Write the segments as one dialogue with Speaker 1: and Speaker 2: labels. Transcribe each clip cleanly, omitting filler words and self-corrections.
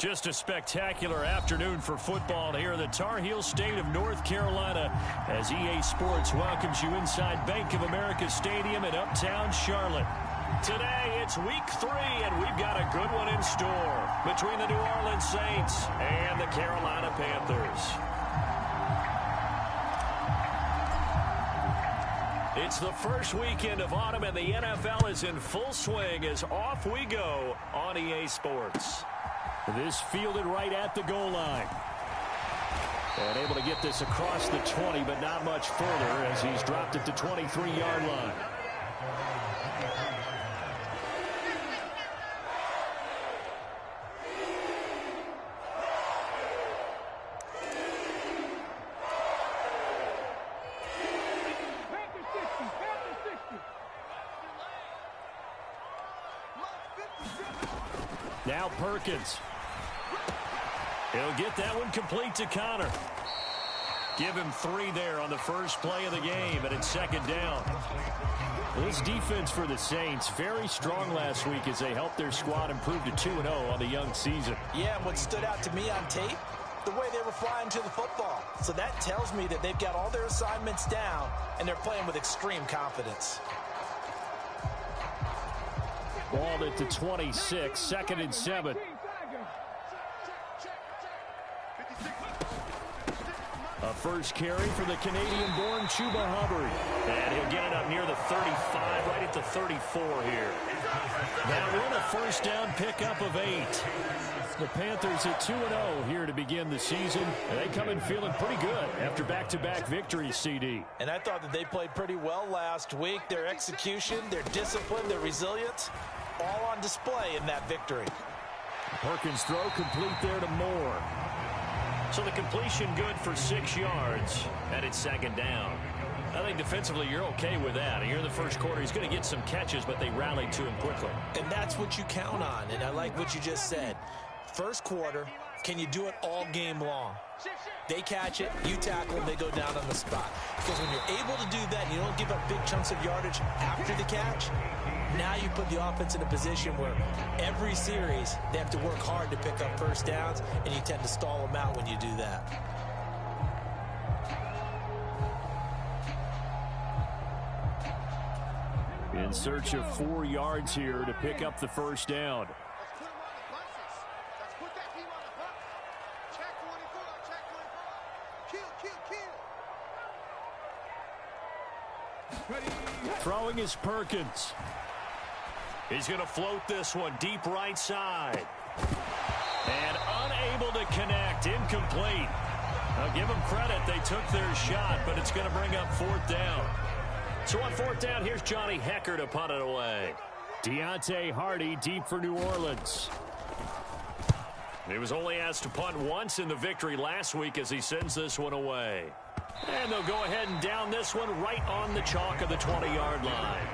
Speaker 1: Just a spectacular afternoon for football here in the Tar Heel state of North Carolina as EA Sports welcomes you inside Bank of America Stadium in uptown Charlotte. Today, it's week 3, and we've got a good one in store between the New Orleans Saints and the Carolina Panthers. It's the first weekend of autumn, and the NFL is in full swing as off we go on EA Sports. This fielded right at the goal line. And able to get this across the 20, but not much further as he's dropped at the 23-yard line. Now Perkins. He'll get that one complete to Connor. Give him 3 there on the first play of the game, and it's second down. This defense for the Saints, very strong last week as they helped their squad improve to 2-0 on the young season.
Speaker 2: Yeah, and what stood out to me on tape, the way they were flying to the football. So that tells me that they've got all their assignments down, and they're playing with extreme confidence.
Speaker 1: Ball at the 26, 2nd and 7. A first carry for the Canadian-born Chuba Hubbard. And he'll get it up near the 35, right at the 34 here. That one a first down pickup of 8. The Panthers at 2-0 here to begin the season. And they come in feeling pretty good after back-to-back victories, CD.
Speaker 2: And I thought that they played pretty well last week. Their execution, their discipline, their resilience, all on display in that victory.
Speaker 1: Perkins throw complete there to Moore. So the completion good for 6 yards, and it's second down. I think defensively you're okay with that. Here in the first quarter, he's going to get some catches, but they rallied to him quickly.
Speaker 2: And that's what you count on, and I like what you just said. First quarter, can you do it all game long? They catch it, you tackle them, they go down on the spot. Because when you're able to do that, and you don't give up big chunks of yardage after the catch, now you put the offense in a position where every series they have to work hard to pick up first downs, and you tend to stall them out when you do that.
Speaker 1: In search of 4 yards here to pick up the first down. Throwing is Perkins. He's going to float this one deep right side. And unable to connect. Incomplete. I'll give them credit. They took their shot, but it's going to bring up 4th down. So on 4th down, here's Johnny Hekker to punt it away. Deontay Hardy deep for New Orleans. He was only asked to punt once in the victory last week as he sends this one away. And they'll go ahead and down this one right on the chalk of the 20-yard line.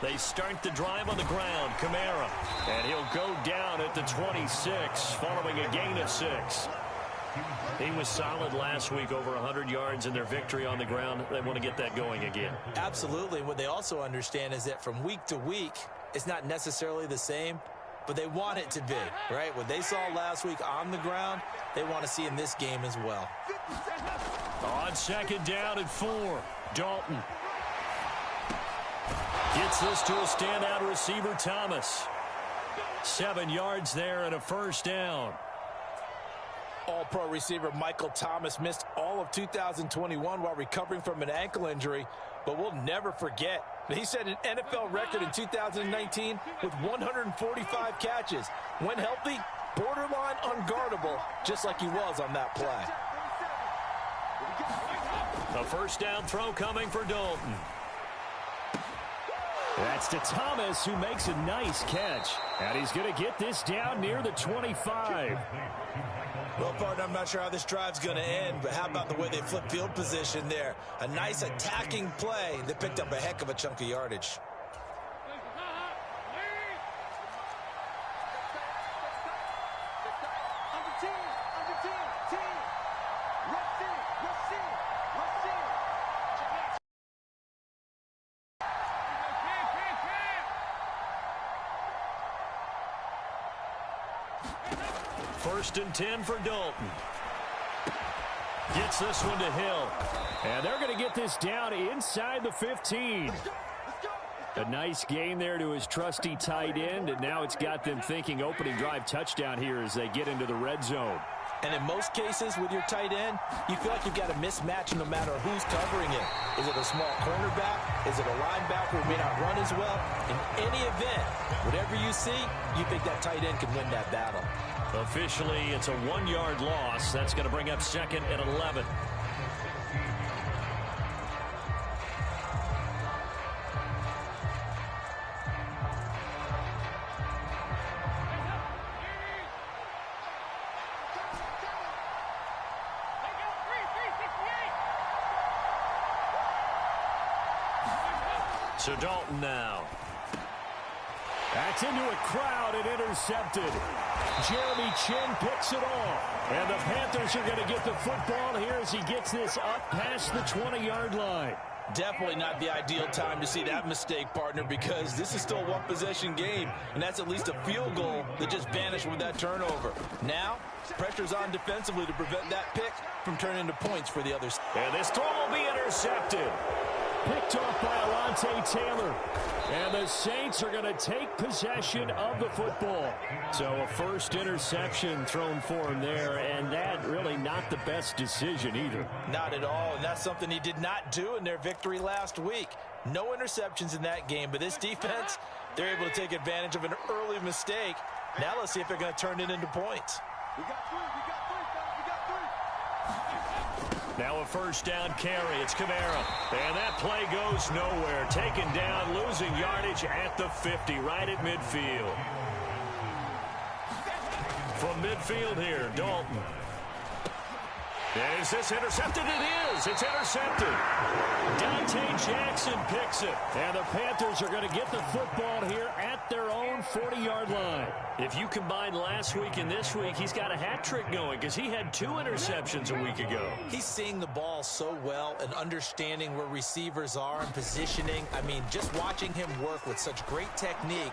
Speaker 1: They start the drive on the ground. Kamara. And he'll go down at the 26 following a gain of 6. He was solid last week, over 100 yards in their victory on the ground. They want to get that going again.
Speaker 2: Absolutely. What they also understand is that from week to week, it's not necessarily the same, but they want it to be, right? What they saw last week on the ground, they want to see in this game as well.
Speaker 1: On 2nd down and 4, Dalton. Gets this to a standout receiver, Thomas. 7 yards there and a first down.
Speaker 2: All-pro receiver Michael Thomas missed all of 2021 while recovering from an ankle injury, but we'll never forget. He set an NFL record in 2019 with 145 catches. When healthy, borderline unguardable, just like he was on that play.
Speaker 1: A first down throw coming for Dalton. That's to Thomas, who makes a nice catch. And he's going to get this down near the 25.
Speaker 2: Well, partner, I'm not sure how this drive's going to end, but how about the way they flip field position there? A nice attacking play that picked up a heck of a chunk of yardage.
Speaker 1: First and 10 for Dalton. Gets this one to Hill. And they're going to get this down inside the 15. A nice gain there to his trusty tight end, and now it's got them thinking opening drive touchdown here as they get into the red zone.
Speaker 2: And in most cases with your tight end, you feel like you've got a mismatch no matter who's covering it. Is it a small cornerback? Is it a linebacker who may not run as well? In any event, whatever you see, you think that tight end can win that battle.
Speaker 1: Officially, it's a 1-yard loss. That's going to bring up second and 11. So Dalton now. That's into a crowd and intercepted. Jeremy Chinn picks it off. And the Panthers are going to get the football here as he gets this up past the 20-yard line.
Speaker 2: Definitely not the ideal time to see that mistake, partner, because this is still a one-possession game, and that's at least a field goal that just vanished with that turnover. Now, pressure's on defensively to prevent that pick from turning into points for the others.
Speaker 1: And this throw will be intercepted. Picked off by Alontae Taylor. And the Saints are going to take possession of the football. So a first interception thrown for him there, and that really not the best decision either.
Speaker 2: Not at all, and that's something he did not do in their victory last week. No interceptions in that game, but this defense, they're able to take advantage of an early mistake. Now let's see if they're going to turn it into points.
Speaker 1: Now a first down carry. It's Kamara. And that play goes nowhere. Taken down, losing yardage at the 50, right at midfield. From midfield here, Dalton. Is this intercepted? It is. It's intercepted. Dante Jackson picks it. And the Panthers are going to get the football here at their own 40-yard line. If you combine last week and this week, he's got a hat trick going because he had 2 interceptions a week ago.
Speaker 2: He's seeing the ball so well and understanding where receivers are and positioning. I mean, just watching him work with such great technique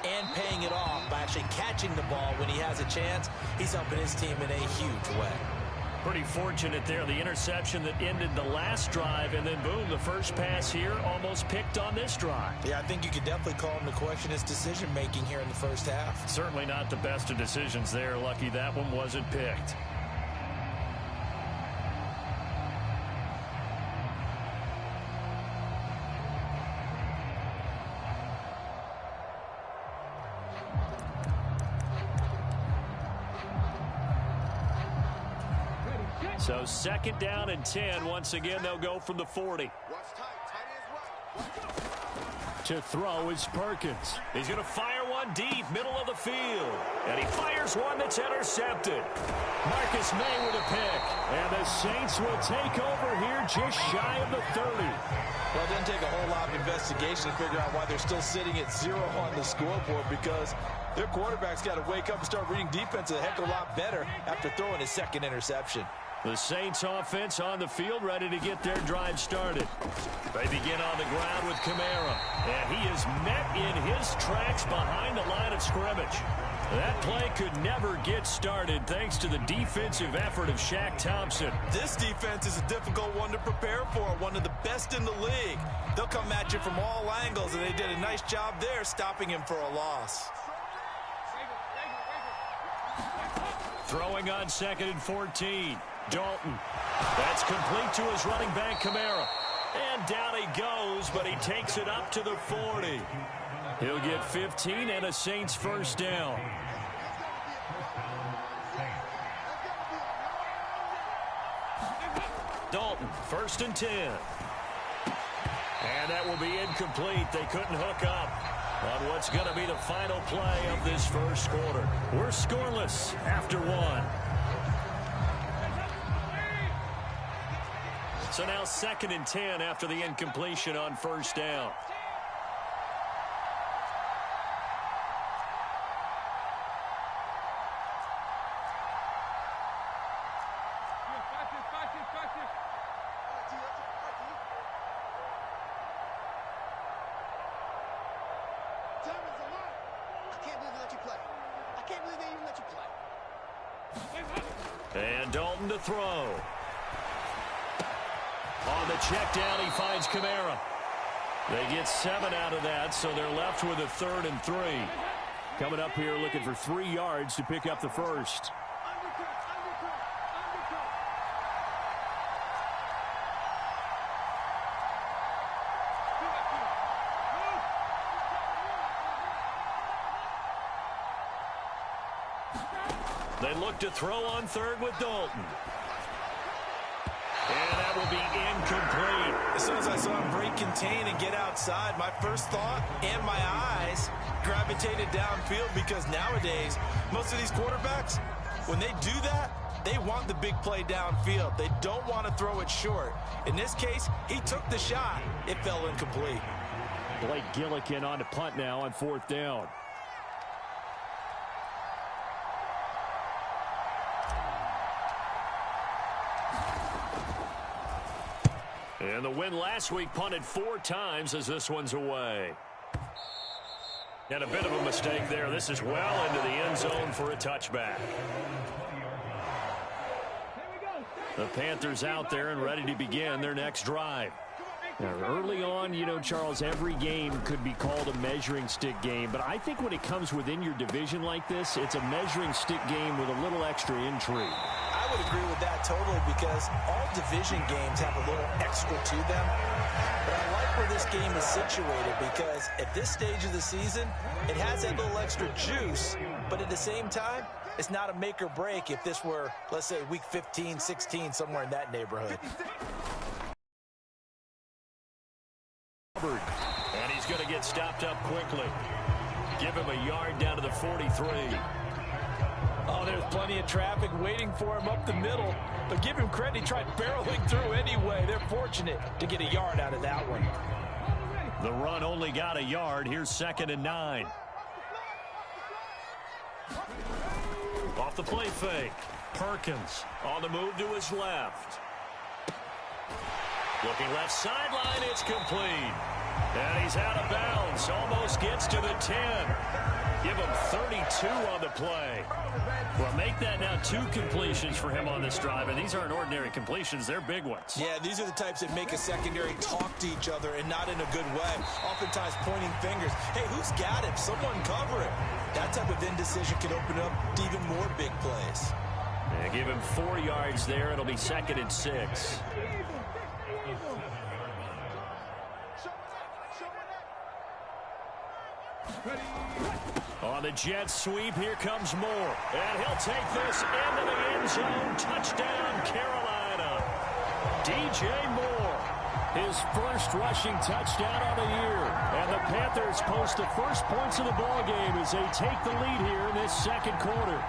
Speaker 2: and paying it off by actually catching the ball when he has a chance, he's helping his team in a huge way.
Speaker 1: Pretty fortunate there, the interception that ended the last drive, and then boom, the first pass here almost picked on this drive.
Speaker 2: Yeah, I think you could definitely call him to question his decision-making here in the first half.
Speaker 1: Certainly not the best of decisions there. Lucky that one wasn't picked. So second down and 10. Once again, they'll go from the 40. To throw is Perkins. He's going to fire one deep, middle of the field. And he fires one that's intercepted. Marcus May with a pick. And the Saints will take over here just shy of the 30.
Speaker 2: Well, it doesn't take a whole lot of investigation to figure out why they're still sitting at 0 on the scoreboard, because their quarterback's got to wake up and start reading defense a heck of a lot better after throwing his second interception.
Speaker 1: The Saints offense on the field, ready to get their drive started. They begin on the ground with Kamara. And he is met in his tracks behind the line of scrimmage. That play could never get started thanks to the defensive effort of Shaq Thompson.
Speaker 2: This defense is a difficult one to prepare for, one of the best in the league. They'll come at you from all angles, and they did a nice job there stopping him for a loss.
Speaker 1: Throwing on second and 14. Dalton. That's complete to his running back, Kamara. And down he goes, but he takes it up to the 40. He'll get 15 and a Saints first down. Dalton, first and 10. And that will be incomplete. They couldn't hook up on what's going to be the final play of this first quarter. We're scoreless after one. So now 2nd and 10 after the incompletion on first down. And Dalton to throw. On the check down, he finds Kamara. They get 7 out of that, so they're left with a 3rd and 3.
Speaker 3: Coming up here looking for 3 yards to pick up the first.
Speaker 1: They look to throw on 3rd with Dalton. And that will be incomplete.
Speaker 2: As soon as I saw him break contain and get outside, my first thought and my eyes gravitated downfield, because nowadays, most of these quarterbacks, when they do that, they want the big play downfield. They don't want to throw it short. In this case, he took the shot. It fell incomplete.
Speaker 3: Blake Gillikin on to punt now on 4th down.
Speaker 1: And the win last week punted 4 times as this one's away. And a bit of a mistake there. This is well into the end zone for a touchback. The Panthers out there and ready to begin their next drive.
Speaker 3: Now, early on, you know, Charles, every game could be called a measuring stick game. But I think when it comes within your division like this, it's a measuring stick game with a little extra intrigue.
Speaker 2: I would agree with that totally, because all division games have a little extra to them. But I like where this game is situated, because at this stage of the season, it has that little extra juice. But at the same time, it's not a make or break if this were, let's say, week 15, 16, somewhere in that neighborhood.
Speaker 1: And he's going to get stopped up quickly. Give him a yard down to the 43.
Speaker 2: Oh, there's plenty of traffic waiting for him up the middle. But give him credit, he tried barreling through anyway. They're fortunate to get a yard out of that one.
Speaker 1: The run only got a yard. Here's 2nd and 9. Off the play fake. Perkins on the move to his left. Looking left sideline, it's complete. And he's out of bounds. Almost gets to the 10. Give him 32 on the play. Well, make that now 2 completions for him on this drive. And these aren't ordinary completions. They're big ones.
Speaker 2: Yeah, these are the types that make a secondary talk to each other, and not in a good way. Oftentimes pointing fingers. Hey, who's got him? Someone cover him. That type of indecision can open up to even more big plays.
Speaker 1: Yeah, give him 4 yards there. It'll be 2nd and 6. On the jet sweep, here comes Moore. And he'll take this into the end zone. Touchdown, Carolina. DJ Moore.
Speaker 3: His first rushing touchdown of the year. And the Panthers post the first points of the ballgame as they take the lead here in this 2nd quarter.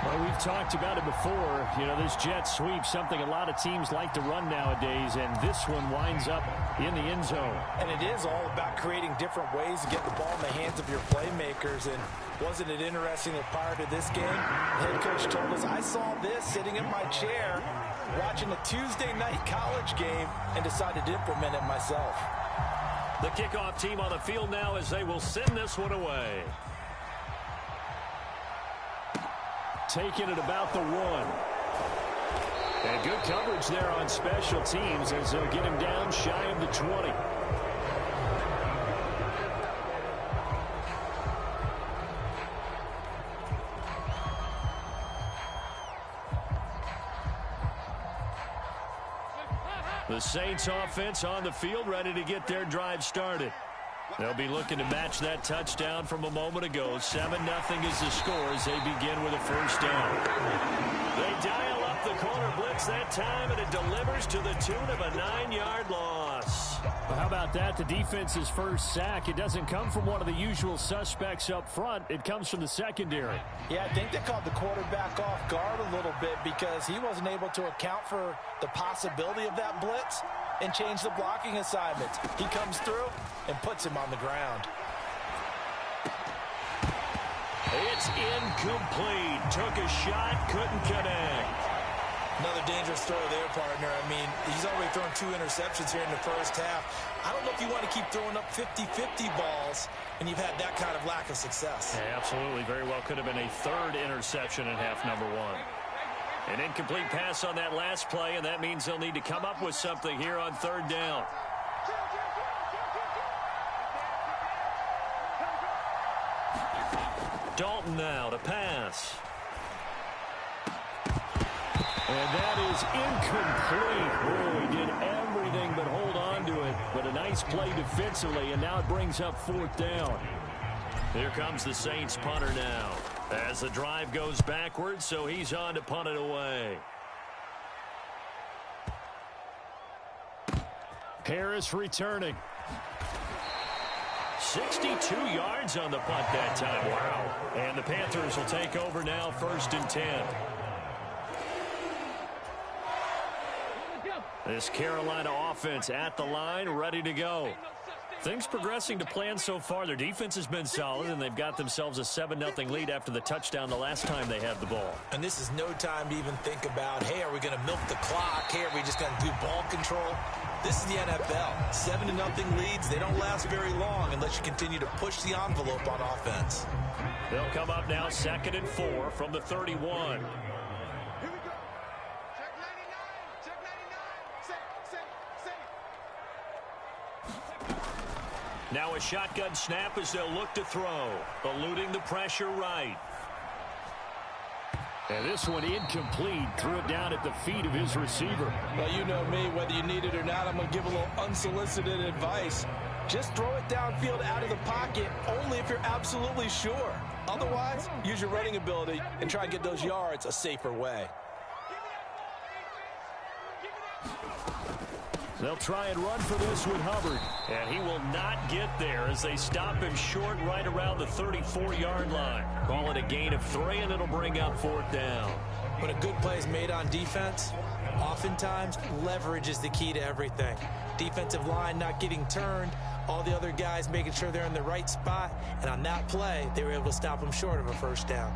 Speaker 3: Well, we've talked about it before. You know, this jet sweep, something a lot of teams like to run nowadays, and this one winds up in the end zone.
Speaker 2: And it is all about creating different ways to get the ball in the hands of your playmakers. And wasn't it interesting that prior to this game, the head coach told us, I saw this sitting in my chair watching a Tuesday night college game and decided to implement it myself.
Speaker 1: The kickoff team on the field now as they will send this one away.
Speaker 3: Taking it about the 1. And good coverage there on special teams as they'll get him down shy of the 20.
Speaker 1: The Saints offense on the field ready to get their drive started. They'll be looking to match that touchdown from a moment ago. 7-0 is the score as they begin with a first down. They dial up the corner blitz that time, and it delivers to the tune of a 9-yard loss.
Speaker 3: Well, how about about that? The defense's first sack. It doesn't come from one of the usual suspects up front. It comes from the secondary.
Speaker 2: Yeah, I think they caught the quarterback off guard a little bit because he wasn't able to account for the possibility of that blitz and change the blocking assignments. He comes through and puts him on the ground.
Speaker 1: It's incomplete. Took a shot, couldn't connect.
Speaker 2: Another dangerous throw there, partner. I mean, he's already thrown 2 interceptions here in the first half. I don't know if you want to keep throwing up 50-50 balls and you've had that kind of lack of success.
Speaker 1: Yeah, absolutely. Very well could have been a 3rd interception in half number 1. An incomplete pass on that last play, and that means they'll need to come up with something here on 3rd down. Dalton now to pass.
Speaker 3: And that is incomplete. Oh, he did everything but hold on to it. But a nice play defensively, and now it brings up 4th down.
Speaker 1: Here comes the Saints punter now. As the drive goes backwards, so he's on to punt it away.
Speaker 3: Harris returning.
Speaker 1: 62 yards on the punt that time. Wow. And the Panthers will take over now, 1st and 10. This Carolina offense at the line, ready to go. Things progressing to plan so far. Their defense has been solid, and they've got themselves a 7-0 lead after the touchdown the last time they had the ball.
Speaker 2: And this is no time to even think about, hey, are we going to milk the clock? Hey, are we just going to do ball control? This is the NFL. 7-0 leads, they don't last very long unless you continue to push the envelope on offense.
Speaker 1: They'll come up now 2nd and 4 from the 31. Now a shotgun snap as they'll look to throw. Eluding the pressure right.
Speaker 3: And this one incomplete. Threw it down at the feet of his receiver.
Speaker 2: Well, you know me. Whether you need it or not, I'm going to give a little unsolicited advice. Just throw it downfield out of the pocket only if you're absolutely sure. Otherwise, use your running ability and try and get those yards a safer way.
Speaker 3: They'll try and run for this with Hubbard.
Speaker 1: And he will not get there as they stop him short right around the 34-yard line. Call it a gain of 3, and it'll bring up 4th down.
Speaker 2: When a good play is made on defense, oftentimes leverage is the key to everything. Defensive line not getting turned, all the other guys making sure they're in the right spot, and on that play, they were able to stop him short of a 1st down.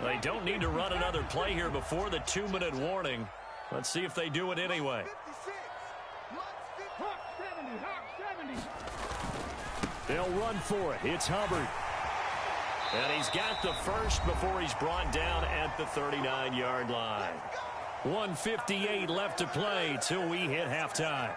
Speaker 1: They don't need to run another play here before the 2-minute warning. Let's see if they do it anyway.
Speaker 3: They'll run for it. It's Hubbard.
Speaker 1: And he's got the first before he's brought down at the 39-yard line. 1:58 left to play till we hit halftime.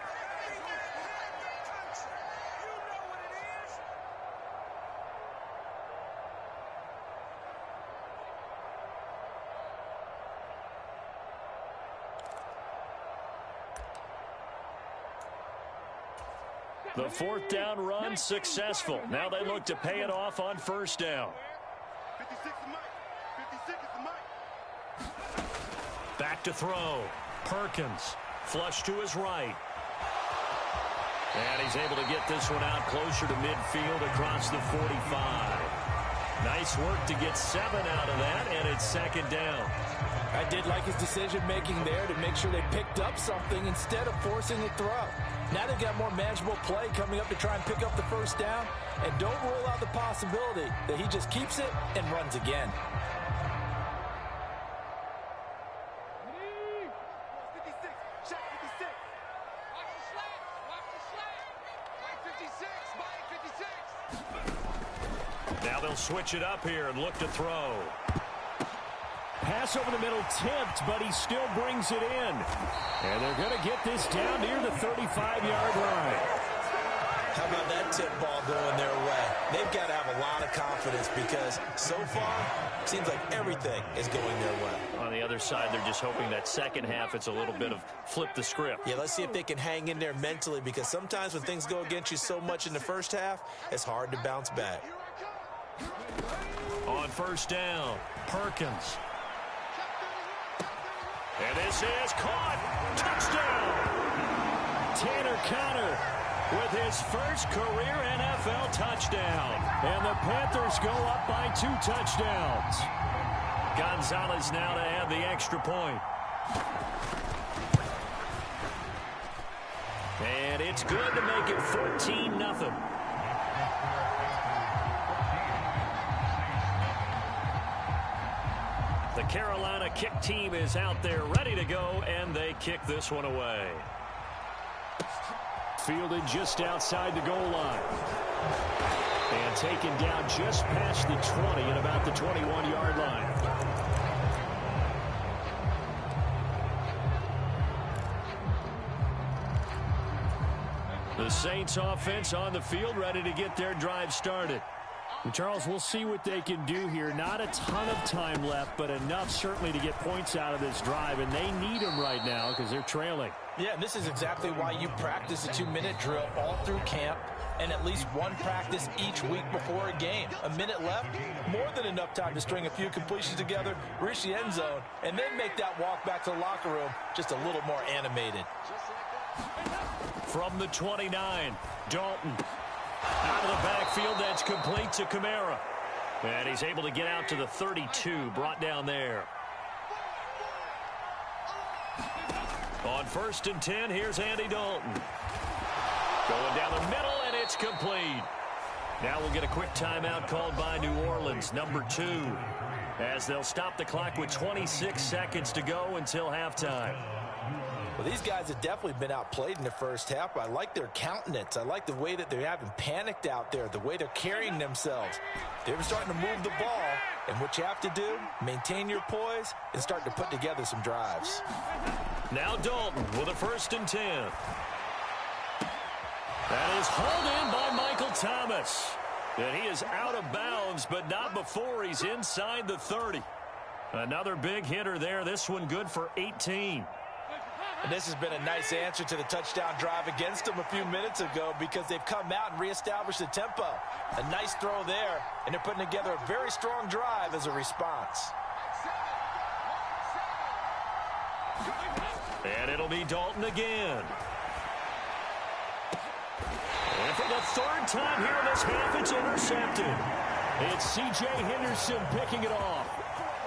Speaker 1: The 4th down run successful. Now they look to pay it off on 1st down. Back to throw. Perkins. Flush to his right. And he's able to get this one out closer to midfield across the 45. Nice work to get 7 out of that, and it's 2nd down.
Speaker 2: I did like his decision-making there to make sure they picked up something instead of forcing a throw. Now they've got more manageable play coming up to try and pick up the 1st down, and don't rule out the possibility that he just keeps it and runs again.
Speaker 1: Now they'll switch it up here and look to throw.
Speaker 3: Pass over the middle tipped, but he still brings it in. And they're going to get this down near the 35-yard line.
Speaker 2: How about that tip ball going their way? They've got to have a lot of confidence because so far, it seems like everything is going their way.
Speaker 1: On the other side, they're just hoping that second half it's a little bit of flip the script.
Speaker 2: Yeah, let's see if they can hang in there mentally because sometimes when things go against you so much in the first half, it's hard to bounce back.
Speaker 1: On first down, Perkins. And this is caught. Touchdown!
Speaker 3: Tanner Conner with his first career NFL touchdown. And the Panthers go up by 2 touchdowns.
Speaker 1: Gonzalez now to have the extra point. And it's good to make it 14-0. The Carolina kick team is out there ready to go, and they kick this one away.
Speaker 3: Fielded just outside the goal line. And taken down just past the 20 at about the 21-yard line. The Saints offense on the field ready to get their drive started. Charles, we'll see what they can do here. Not a ton of time left, but enough certainly to get points out of this drive, and they need them right now because they're trailing.
Speaker 2: Yeah, and this is exactly why you practice a 2-minute drill all through camp and at least one practice each week before a game. A minute left, more than enough time to string a few completions together, reach the end zone, and then make that walk back to the locker room just a little more animated.
Speaker 1: From the 29, Dalton. Out of the backfield, that's complete to Kamara. And he's able to get out to the 32, brought down there. On first and 10, here's Andy Dalton. Going down the middle, and it's complete. Now we'll get a quick timeout called by New Orleans, number 2, as they'll stop the clock with 26 seconds to go until halftime.
Speaker 2: Well, these guys have definitely been outplayed in the first half. I like their countenance. I like the way that they're having panicked out there, the way they're carrying themselves. They're starting to move the ball, and what you have to do, maintain your poise and start to put together some drives.
Speaker 1: Now Dalton with a first and 10. That is hauled in by Michael Thomas. And he is out of bounds, but not before he's inside the 30. Another big hitter there. This one good for 18.
Speaker 2: And this has been a nice answer to the touchdown drive against them a few minutes ago because they've come out and reestablished the tempo. A nice throw there, and they're putting together a very strong drive as a response.
Speaker 1: And it'll be Dalton again. And for the third time here in this half, it's intercepted.
Speaker 3: It's C.J. Henderson picking it off.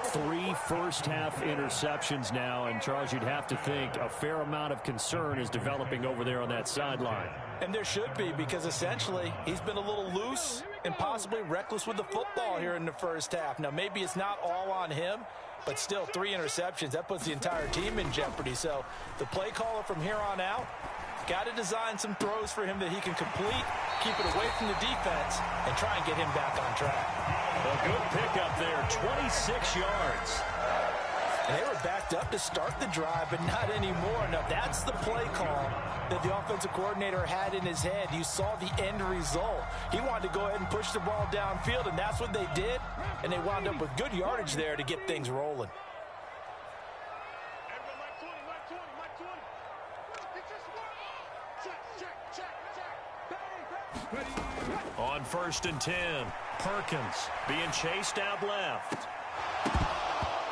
Speaker 3: 3 first-half interceptions now, and Charles, you'd have to think a fair amount of concern is developing over there on that sideline.
Speaker 2: And there should be, because essentially he's been a little loose and possibly reckless with the football here in the first half. Now, maybe it's not all on him, but still 3 interceptions. That puts the entire team in jeopardy. So the play caller from here on out got to design some throws for him that he can complete, keep it away from the defense, and try and get him back on track.
Speaker 1: A good pickup there, 26 yards.
Speaker 2: And they were backed up to start the drive, but not anymore. Now, that's the play call that the offensive coordinator had in his head. You saw the end result. He wanted to go ahead and push the ball downfield, and that's what they did. And they wound up with good yardage there to get things rolling.
Speaker 1: On first and 10, Perkins being chased out left.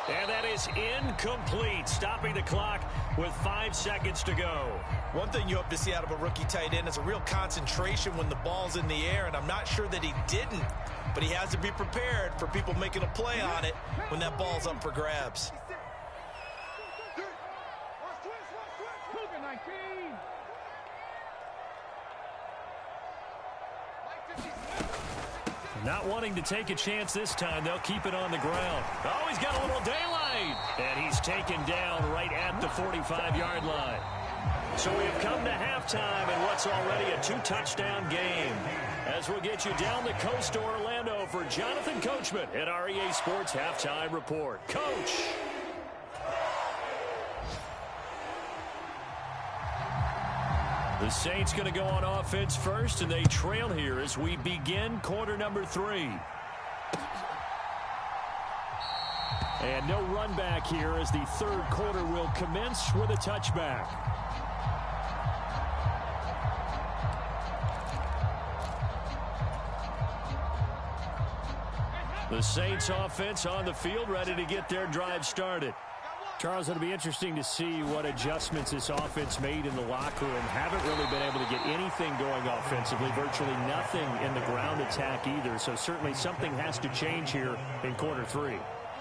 Speaker 1: And that is incomplete, stopping the clock with 5 seconds to go.
Speaker 2: One thing you hope to see out of a rookie tight end is a real concentration when the ball's in the air, and I'm not sure that he didn't, but he has to be prepared for people making a play on it when that ball's up for grabs.
Speaker 1: Not wanting to take a chance this time, they'll keep it on the ground. Oh, he's got a little daylight. And he's taken down right at the 45-yard line. So we have come to halftime in what's already a 2-touchdown game. As we'll get you down the coast to Orlando for Jonathan Coachman at our EA Sports Halftime Report. Coach. The Saints going to go on offense first, and they trail here as we begin quarter number 3. And no run back here as the third quarter will commence with a touchback. The Saints offense on the field, ready to get their drive started.
Speaker 3: Charles, it'll be interesting to see what adjustments this offense made in the locker room. Haven't really been able to get anything going offensively, virtually nothing in the ground attack either. So certainly something has to change here in quarter three.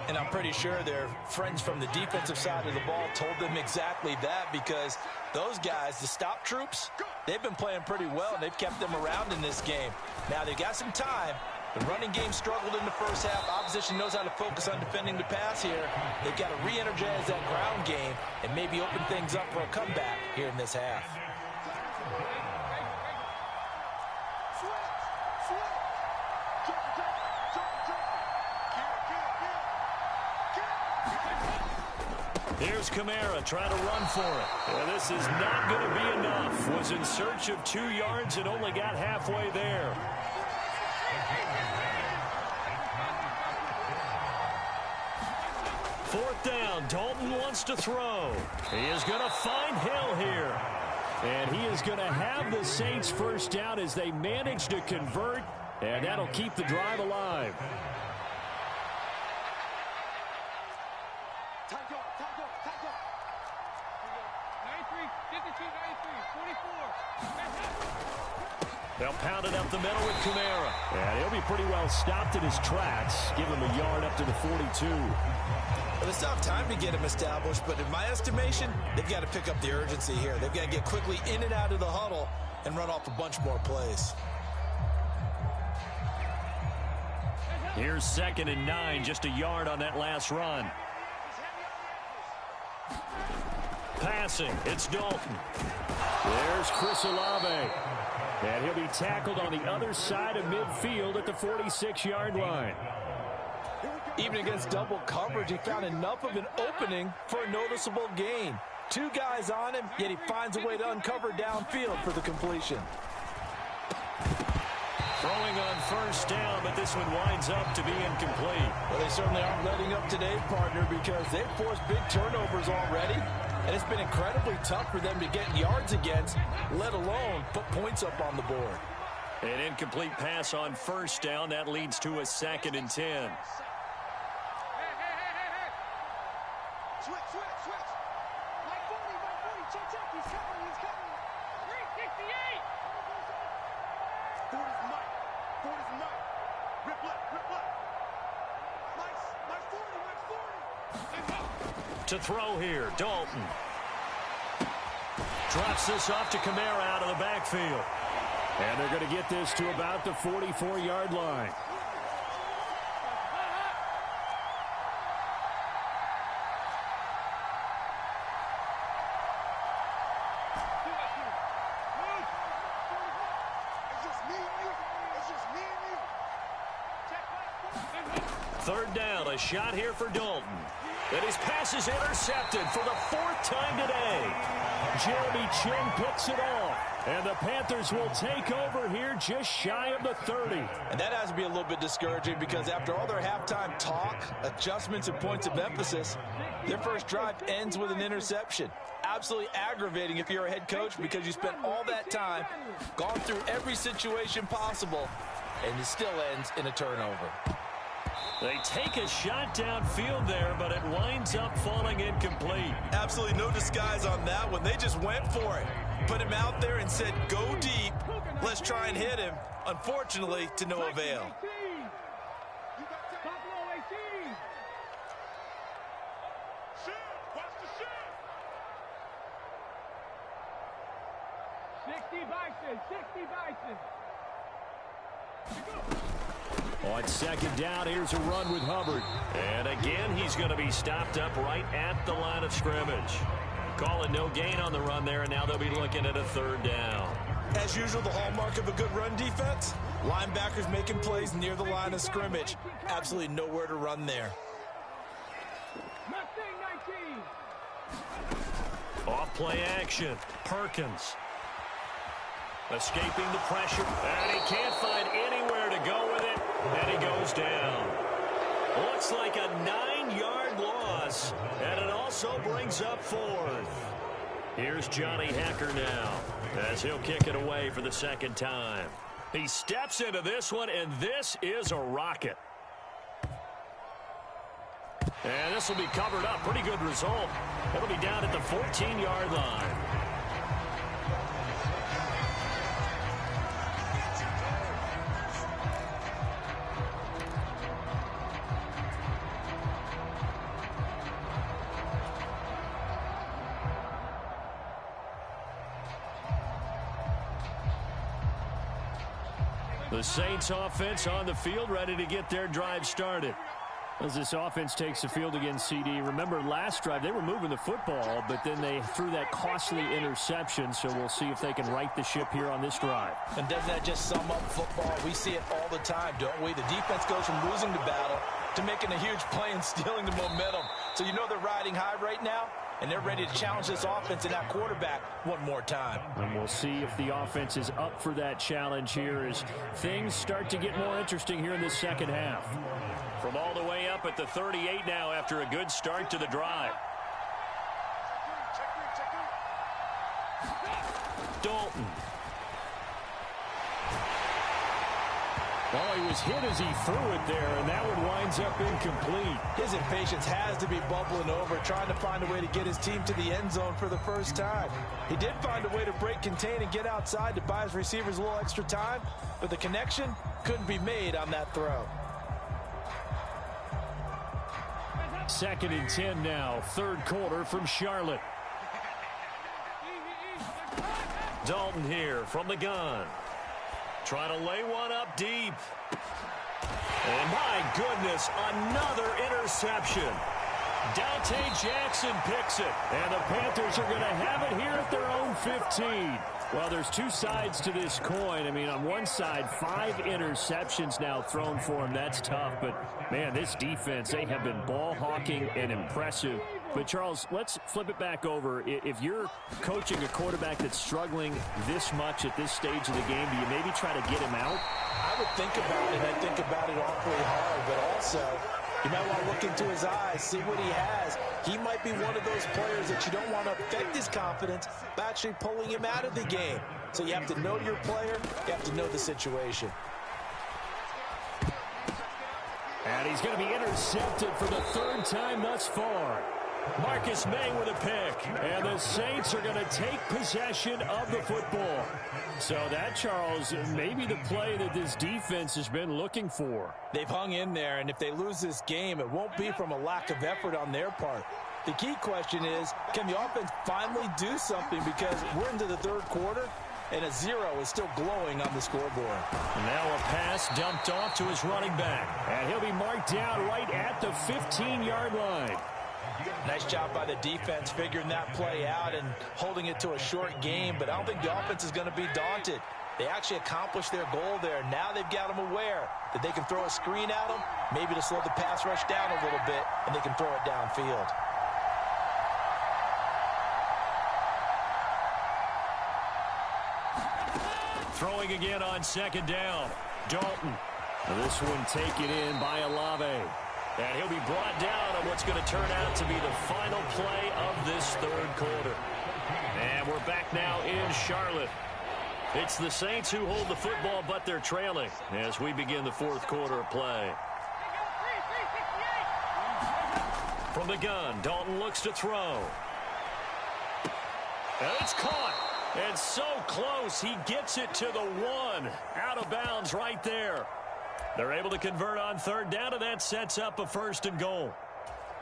Speaker 2: And I'm pretty sure their friends from the defensive side of the ball told them exactly that, because those guys, the stop troops, they've been playing pretty well, and they've kept them around in this game. Now, they've got some time. The running game struggled in the first half. Opposition knows how to focus on defending the pass here. They've got to re-energize that ground game and maybe open things up for a comeback here in this half.
Speaker 1: Here's Kamara trying to run for it. And this is not going to be enough. Was in search of 2 yards and only got halfway there. Fourth down. Dalton wants to throw. He is going to find Hill here. And he is going to have the Saints first down as they manage to convert. And that'll keep the drive alive. They'll pound it up the middle with Kamara.
Speaker 3: And he'll be pretty well stopped in his tracks. Give him a yard up to the 42.
Speaker 2: Well, it's not time to get him established, but in my estimation, they've got to pick up the urgency here. They've got to get quickly in and out of the huddle and run off a bunch more plays.
Speaker 1: Here's 2nd and 9, just a yard on that last run. Passing, it's Dalton.
Speaker 3: There's Chris Olave. And he'll be tackled on the other side of midfield at the 46-yard line.
Speaker 2: Even against double coverage, he found enough of an opening for a noticeable gain. 2 guys on him, yet he finds a way to uncover downfield for the completion.
Speaker 1: Throwing on first down, but this one winds up to be incomplete.
Speaker 2: Well, they certainly aren't letting up today, partner, because they've forced big turnovers already. And it's been incredibly tough for them to get yards against, let alone put points up on the board.
Speaker 1: An incomplete pass on first down. That leads to a 2nd and 10.
Speaker 4: Switch. Mike 40, check. He's coming. 368. 40's Mike. Rip left. Mike 40.
Speaker 1: To throw here, Dalton. Drops this off to Kamara out of the backfield.
Speaker 3: And they're going to get this to about the 44-yard line.
Speaker 1: Third down, a shot here for Dalton. And his pass is intercepted for the 4th time today.
Speaker 3: Jeremy Chinn picks it off. And the Panthers will take over here just shy of the 30.
Speaker 2: And that has to be a little bit discouraging, because after all their halftime talk, adjustments, and points of emphasis, their first drive ends with an interception. Absolutely aggravating if you're a head coach, because you spent all that time, gone through every situation possible, and it still ends in a turnover.
Speaker 1: They take a shot downfield there, but it winds up falling incomplete.
Speaker 2: Absolutely no disguise on that one. They just went for it. Put him out there and said, go deep. Let's try and hit him. Unfortunately, to no avail.
Speaker 3: On 2nd down, here's a run with Hubbard.
Speaker 1: And again, he's going to be stopped up right at the line of scrimmage. Call it no gain on the run there, and now they'll be looking at a 3rd down.
Speaker 2: As usual, the hallmark of a good run defense, linebackers making plays near the line of scrimmage. Absolutely nowhere to run there.
Speaker 1: Off play action. Perkins. Escaping the pressure. And he can't find anywhere to go with it. And he goes down. Looks like a 9-yard loss. And it also brings up 4th. Here's Johnny Hekker now, as he'll kick it away for the 2nd time. He steps into this one, and this is a rocket. And this will be covered up. Pretty good result. It'll be down at the 14-yard line. The Saints offense on the field, ready to get their drive started.
Speaker 3: As this offense takes the field against CD, remember last drive they were moving the football, but then they threw that costly interception, so we'll see if they can right the ship here on this drive.
Speaker 2: And doesn't that just sum up football? We see it all the time, don't we? The defense goes from losing the battle to making a huge play and stealing the momentum. So you know they're riding high right now, and they're ready to challenge this offense and that quarterback one more time.
Speaker 3: And we'll see if the offense is up for that challenge here as things start to get more interesting here in the second half.
Speaker 1: From all the way up at the 38 now after a good start to the drive. Dalton.
Speaker 3: Well, he was hit as he threw it there, and that one winds up incomplete.
Speaker 2: His impatience has to be bubbling over, trying to find a way to get his team to the end zone for the first time. He did find a way to break, contain, and get outside to buy his receivers a little extra time, but the connection couldn't be made on that throw.
Speaker 3: 2nd and 10 now, third quarter from Charlotte.
Speaker 1: Dalton here from the gun. Trying to lay one up deep. And my goodness, another interception. Dante Jackson picks it.
Speaker 3: And the Panthers are going to have it here at their own 15. Well, there's two sides to this coin. I mean, on one side, 5 interceptions now thrown for him. That's tough. But, man, this defense, they have been ball hawking and impressive. But, Charles, let's flip it back over. If you're coaching a quarterback that's struggling this much at this stage of the game, do you maybe try to get him out?
Speaker 2: I would think about it. I think about it awfully hard. But also, you might want to look into his eyes, see what he has. He might be one of those players that you don't want to affect his confidence by actually pulling him out of the game. So you have to know your player. You have to know the situation.
Speaker 3: And he's going to be intercepted for the 3rd time thus far.
Speaker 1: Marcus May with a pick.
Speaker 3: And the Saints are going to take possession of the football. So that, Charles, maybe the play that this defense has been looking for.
Speaker 2: They've hung in there, and if they lose this game, it won't be from a lack of effort on their part. The key question is, can the offense finally do something? Because we're into the 3rd quarter, and a 0 is still glowing on the scoreboard.
Speaker 1: Now a pass dumped off to his running back.
Speaker 3: And he'll be marked down right at the 15-yard line.
Speaker 2: Nice job by the defense figuring that play out and holding it to a short game, but I don't think the offense is going to be daunted. They actually accomplished their goal there. Now they've got them aware that they can throw a screen at them, maybe to slow the pass rush down a little bit, and they can throw it downfield.
Speaker 1: Throwing again on 2nd down. Dalton.
Speaker 3: This one taken in by Olave.
Speaker 1: And he'll be brought down on what's going to turn out to be the final play of this 3rd quarter. And we're back now in Charlotte. It's the Saints who hold the football, but they're trailing as we begin the 4th quarter of play. From the gun, Dalton looks to throw. And it's caught. And so close, he gets it to the 1. Out of bounds right there. They're able to convert on 3rd down, and that sets up a 1st and goal.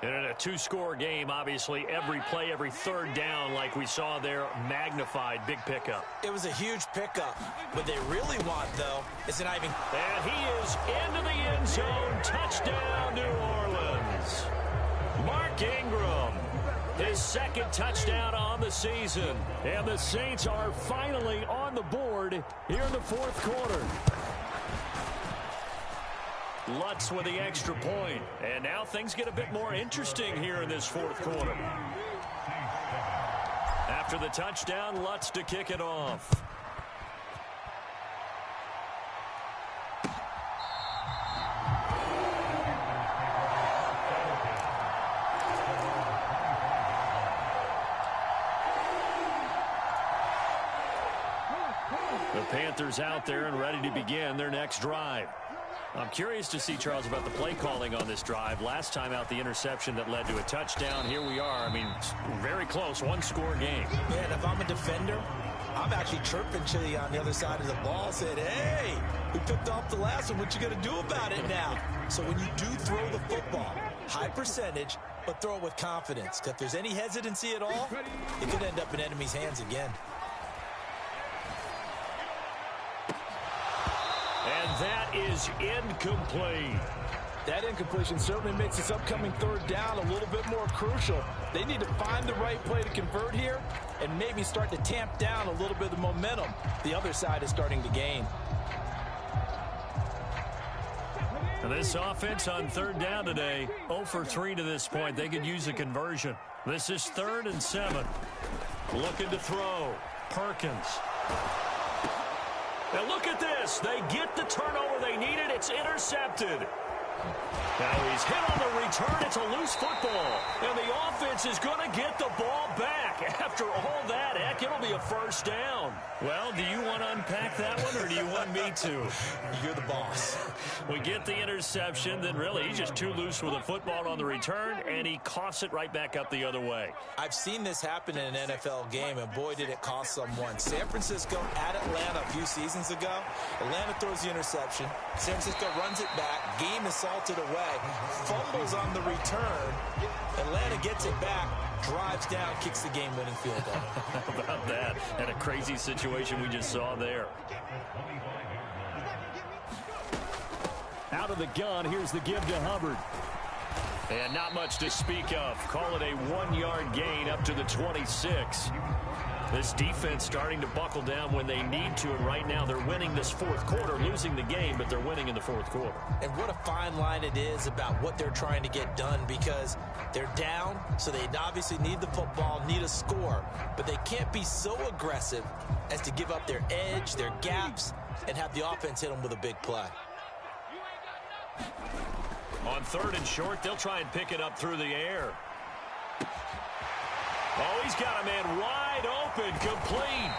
Speaker 1: And in a 2-score game, obviously, every play, every 3rd down, like we saw there, magnified. Big pickup.
Speaker 2: It was a huge pickup. What they really want, though, is an Ivan.
Speaker 1: And he is into the end zone. Touchdown, New Orleans. Mark Ingram. His 2nd touchdown on the season.
Speaker 3: And the Saints are finally on the board here in the 4th quarter.
Speaker 1: Lutz with the extra point. And now things get a bit more interesting here in this 4th quarter. After the touchdown, Lutz to kick it off. The Panthers out there and ready to begin their next drive. I'm curious to see, Charles, about the play calling on this drive. Last time out, the interception that led to a touchdown. Here we are. I mean, very close, one-score game.
Speaker 2: Man, if I'm a defender, I'm actually chirping Chili on the other side of the ball, saying, hey, we picked off the last one. What you going to do about it now? So when you do throw the football, high percentage, but throw it with confidence. Because if there's any hesitancy at all, it could end up in enemy's hands again.
Speaker 1: And that is incomplete.
Speaker 5: That incompletion certainly makes this upcoming third down a little bit more crucial. They need to find the right play to convert here and maybe start to tamp down a little bit of the momentum the other side is starting to gain.
Speaker 1: And this offense on third down today, 0 for 3 to this point. They could use a conversion. This is 3rd and 7. Looking to throw. Perkins. Now look at this. They get the turnover they needed. It's intercepted. Now he's hit on the return. It's a loose football. And the offense is going to get the ball back. After all that, heck, it'll be a first down. Well, do you want to unpack that one, or do you want me to?
Speaker 2: You're the boss.
Speaker 1: We get the interception, then really he's just too loose with the football on the return, and he coughs it right back up the other way.
Speaker 2: I've seen this happen in an NFL game, and boy, did it cost someone. San Francisco at Atlanta a few seasons ago. Atlanta throws the interception. San Francisco runs it back. Game is salted away. Fumbles on the return. Atlanta gets it back. Drives down, kicks the game-winning field goal.
Speaker 1: How about that? And a crazy situation we just saw there.
Speaker 3: Out of the gun, here's the give to Hubbard.
Speaker 1: And not much to speak of. Call it a 1-yard gain up to the 26. This defense starting to buckle down when they need to, and right now they're winning this fourth quarter, losing the game, but they're winning in the fourth quarter.
Speaker 2: And what a fine line it is about what they're trying to get done, because they're down, so they obviously need the football, need a score, but they can't be so aggressive as to give up their edge, their gaps, and have the offense hit them with a big play.
Speaker 1: On 3rd and short, they'll try and pick it up through the air. Oh, he's got a man wide open, complete.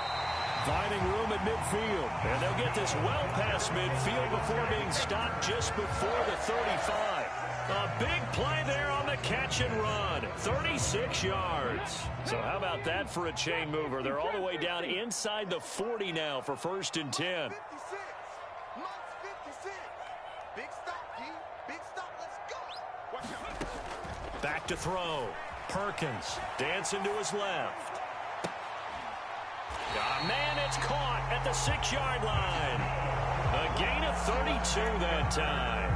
Speaker 3: Finding room at midfield.
Speaker 1: And they'll get this well past midfield before being stopped just before the 35. A big play there on the catch and run. 36 yards. So how about that for a chain mover? They're all the way down inside the 40 now for 1st and 10.
Speaker 4: 56. Mott's 56. Big stop, G. Big stop. Let's go. Watch out.
Speaker 1: Back to throw. Perkins dancing to his left. Man, it's caught at the 6-yard line. A gain of 32 that time.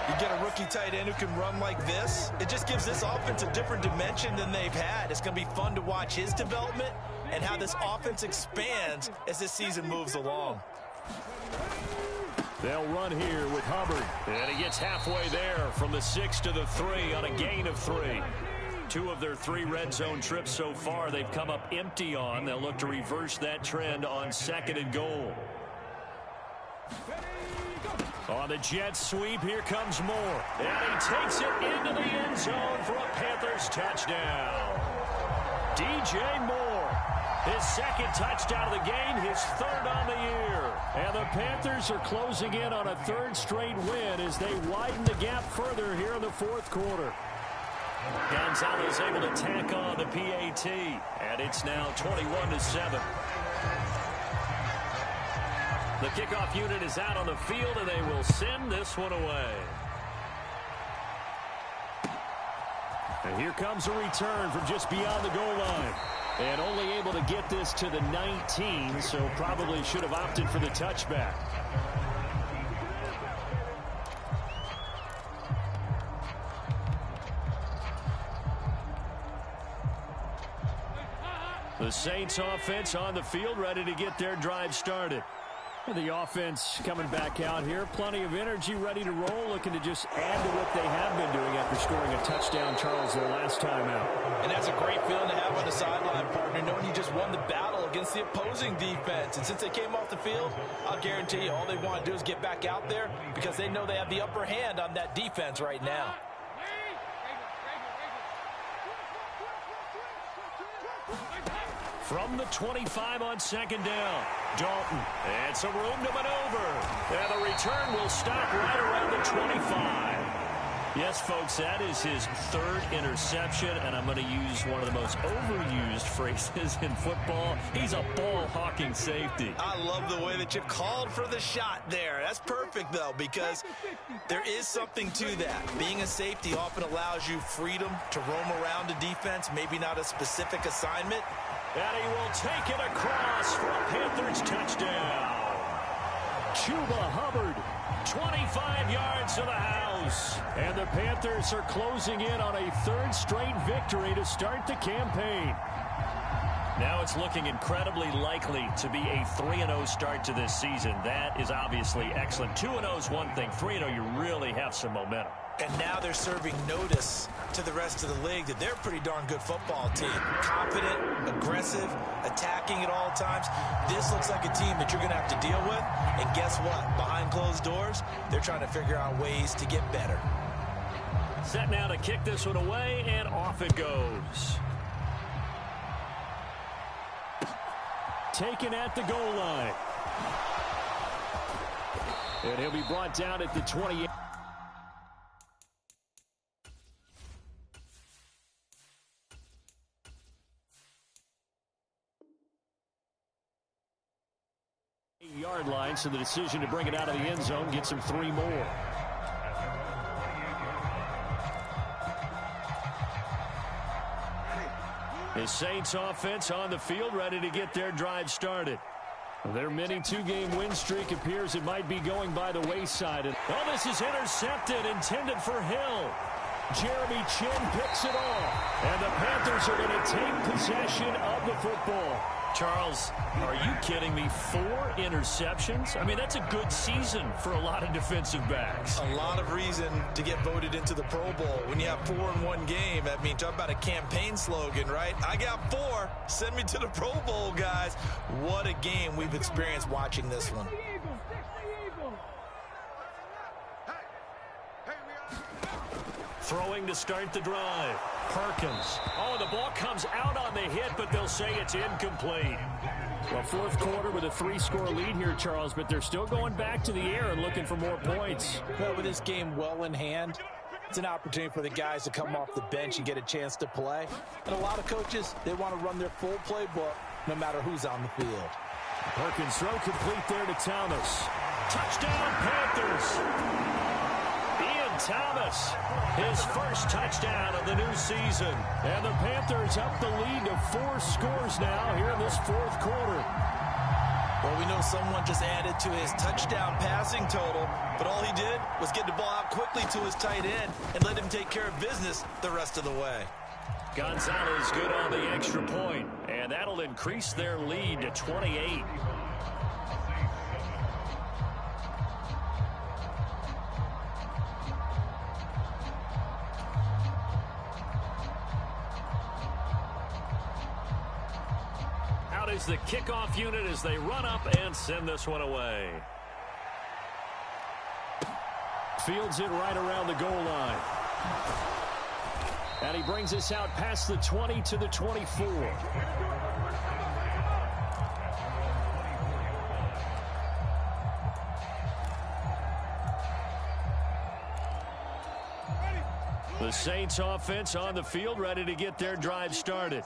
Speaker 5: You get a rookie tight end who can run like this, it just gives this offense a different dimension than they've had. It's going to be fun to watch his development and how this offense expands as this season moves along.
Speaker 3: They'll run here with Hubbard.
Speaker 1: And he gets halfway there from the 6 to the 3 on a gain of 3. 2 of their 3 red zone trips so far they've come up empty on. They'll look to reverse that trend on 2nd and goal. On the jet sweep, here comes Moore. And he takes it into the end zone for a Panthers touchdown. DJ Moore, his 2nd touchdown of the game, his 3rd on the year.
Speaker 3: And the Panthers are closing in on a 3rd straight win as they widen the gap further here in the 4th quarter.
Speaker 1: Gonzalez able to tack on the PAT, and it's now 21-7. The kickoff unit is out on the field, and they will send this one away.
Speaker 3: And here comes a return from just beyond the goal line. And only able to get this to the 19, so probably should have opted for the touchback.
Speaker 1: The Saints offense on the field, ready to get their drive started.
Speaker 3: And the offense coming back out here. Plenty of energy, ready to roll, looking to just add to what they have been doing after scoring a touchdown, Charles, their last time out.
Speaker 5: And that's a great feeling to have on the sideline, partner, knowing you just won the battle against the opposing defense. And since they came off the field, I'll guarantee you all they want to do is get back out there because they know they have the upper hand on that defense right now.
Speaker 3: From the 25 on second down, Dalton. And some room to maneuver. And the return will stop right around the 25. Yes, folks, that is his third interception, and I'm going to use one of the most overused phrases in football. He's a ball-hawking safety.
Speaker 2: I love the way that you called for the shot there. That's perfect, though, because there is something to that. Being a safety often allows you freedom to roam around a defense, maybe not a specific assignment.
Speaker 3: And he will take it across for a Panthers touchdown. Chuba Hubbard, 25 yards to the house. And the Panthers are closing in on a third straight victory to start the campaign. Now it's looking incredibly likely to be a 3-0 start to this season. That is obviously excellent. 2-0 is one thing. 3-0, you really have some momentum.
Speaker 2: And now they're serving notice to the rest of the league that they're a pretty darn good football team. Confident, aggressive, attacking at all times. This looks like a team that you're going to have to deal with. And guess what? Behind closed doors, they're trying to figure out ways to get better.
Speaker 3: Set now to kick this one away, and off it goes. Taken at the goal line. And he'll be brought down at the 28. Yard line, so the decision to bring it out of the end zone gets him 3 more. The Saints offense on the field, ready to get their drive started. Their mini 2-game win streak appears it might be going by the wayside. Oh, this is intercepted, intended for Hill. Jeremy Chinn picks it off. And the Panthers are going to take possession of the football. Charles, are you kidding me? 4 interceptions? I mean, that's a good season for a lot of defensive backs.
Speaker 2: A lot of reason to get voted into the Pro Bowl. When you have 4 in one game, that means talk about a campaign slogan, right? I got 4. Send me to the Pro Bowl, guys. What a game we've experienced watching this one.
Speaker 3: Throwing to start the drive. Perkins. Oh, the ball comes out on the hit, but they'll say it's incomplete. Well, fourth quarter with a 3-score lead here, Charles, but they're still going back to the air and looking for more points.
Speaker 2: Well, with this game well in hand, it's an opportunity for the guys to come off the bench and get a chance to play. And a lot of coaches, they want to run their full playbook no matter who's on the field.
Speaker 3: Perkins throw complete there to Thomas. Touchdown, Panthers. Thomas, his first touchdown of the new season. And the Panthers up the lead to 4 scores now here in this fourth quarter.
Speaker 2: Well, we know someone just added to his touchdown passing total, but all he did was get the ball out quickly to his tight end and let him take care of business the rest of the way.
Speaker 3: Gonzalez good on the extra point, and that'll increase their lead to 28. Is the kickoff unit as they run up and send this one away. Fields it right around the goal line. And he brings us out past the 20 to the 24. The Saints offense on the field, ready to get their drive started.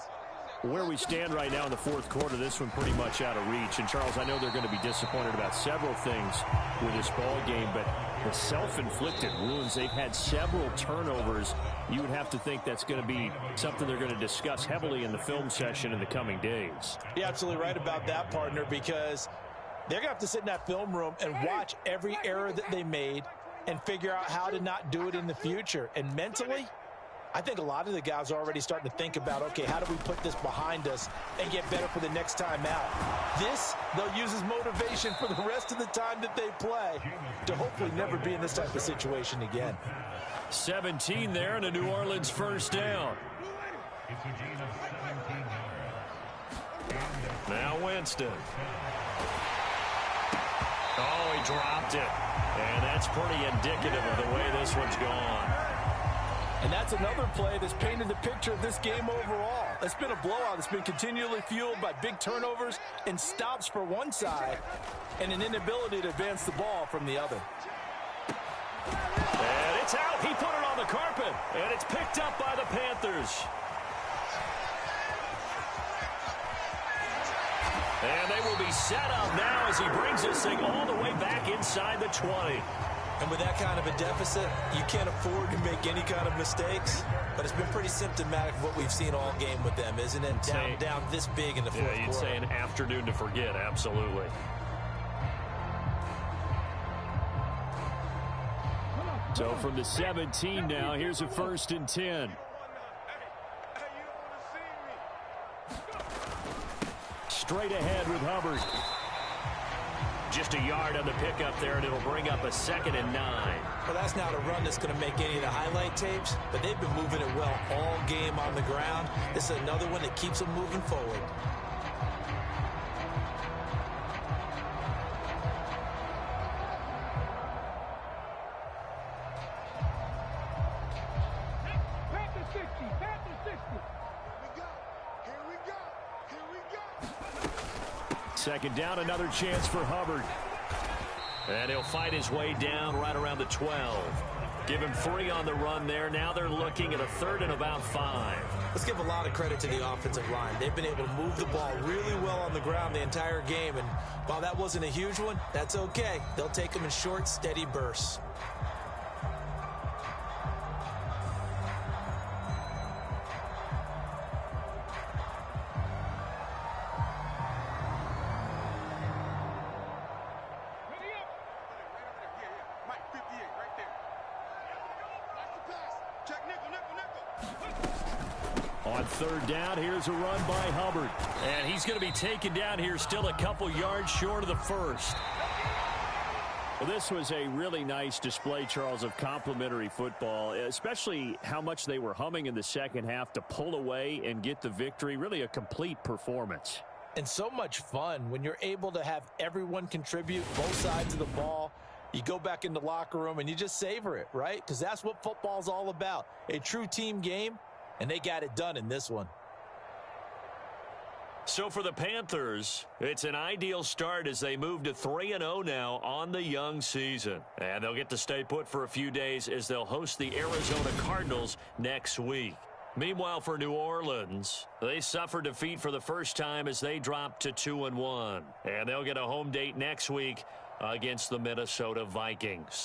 Speaker 3: Where we stand right now in the fourth quarter, this one pretty much out of reach. And, Charles, I know they're going to be disappointed about several things with this ball game, but the self-inflicted wounds, they've had several turnovers. You would have to think that's going to be something they're going to discuss heavily in the film session in the coming days.
Speaker 2: You're absolutely right about that, partner, because they're going to have to sit in that film room and watch every error that they made and figure out how to not do it in the future. And mentally, I think a lot of the guys are already starting to think about, okay, how do we put this behind us and get better for the next time out? This, they'll use as motivation for the rest of the time that they play to hopefully never be in this type of situation again.
Speaker 3: 17 there and a New Orleans first down. Now Winston. Oh, he dropped it. And that's pretty indicative of the way this one's gone.
Speaker 5: And that's another play that's painted the picture of this game overall. It's been a blowout. It's been continually fueled by big turnovers and stops for one side and an inability to advance the ball from the other.
Speaker 1: And it's out. He put it on the carpet. And it's picked up by the Panthers. And they will be set up now as he brings this thing all the way back inside the 20.
Speaker 2: And with that kind of a deficit, you can't afford to make any kind of mistakes. But it's been pretty symptomatic of what we've seen all game with them, isn't it? Down this big in the fourth quarter.
Speaker 1: Yeah, you'd say an afternoon to forget, absolutely.
Speaker 3: So from the 17 now, here's a 1st and 10. Straight ahead with Hubbard.
Speaker 1: Just a yard on the pickup there, and it'll bring up a 2nd and 9.
Speaker 2: Well, that's not a run that's going to make any of the highlight tapes, but they've been moving it well all game on the ground. This is another one that keeps them moving forward.
Speaker 3: Second down, another chance for Hubbard.
Speaker 1: And he'll fight his way down right around the 12. Give him 3 on the run there. Now they're looking at a 3rd and about 5.
Speaker 2: Let's give a lot of credit to the offensive line. They've been able to move the ball really well on the ground the entire game. And while that wasn't a huge one, that's okay. They'll take them in short, steady bursts.
Speaker 3: On 3rd down, here's a run by Hubbard.
Speaker 1: And he's going to be taken down here still a couple yards short of the 1st.
Speaker 3: Well, this was a really nice display, Charles, of complimentary football, especially how much they were humming in the second half to pull away and get the victory. Really a complete performance.
Speaker 5: And so much fun when you're able to have everyone contribute, both sides of the ball. You go back in the locker room and you just savor it, right? Because that's what football's all about. A true team game, and they got it done in this one.
Speaker 1: So for the Panthers, it's an ideal start as they move to 3-0 now on the young season. And they'll get to stay put for a few days as they'll host the Arizona Cardinals next week. Meanwhile, for New Orleans, they suffered defeat for the first time as they dropped to 2-1. And they'll get a home date next week against the Minnesota Vikings.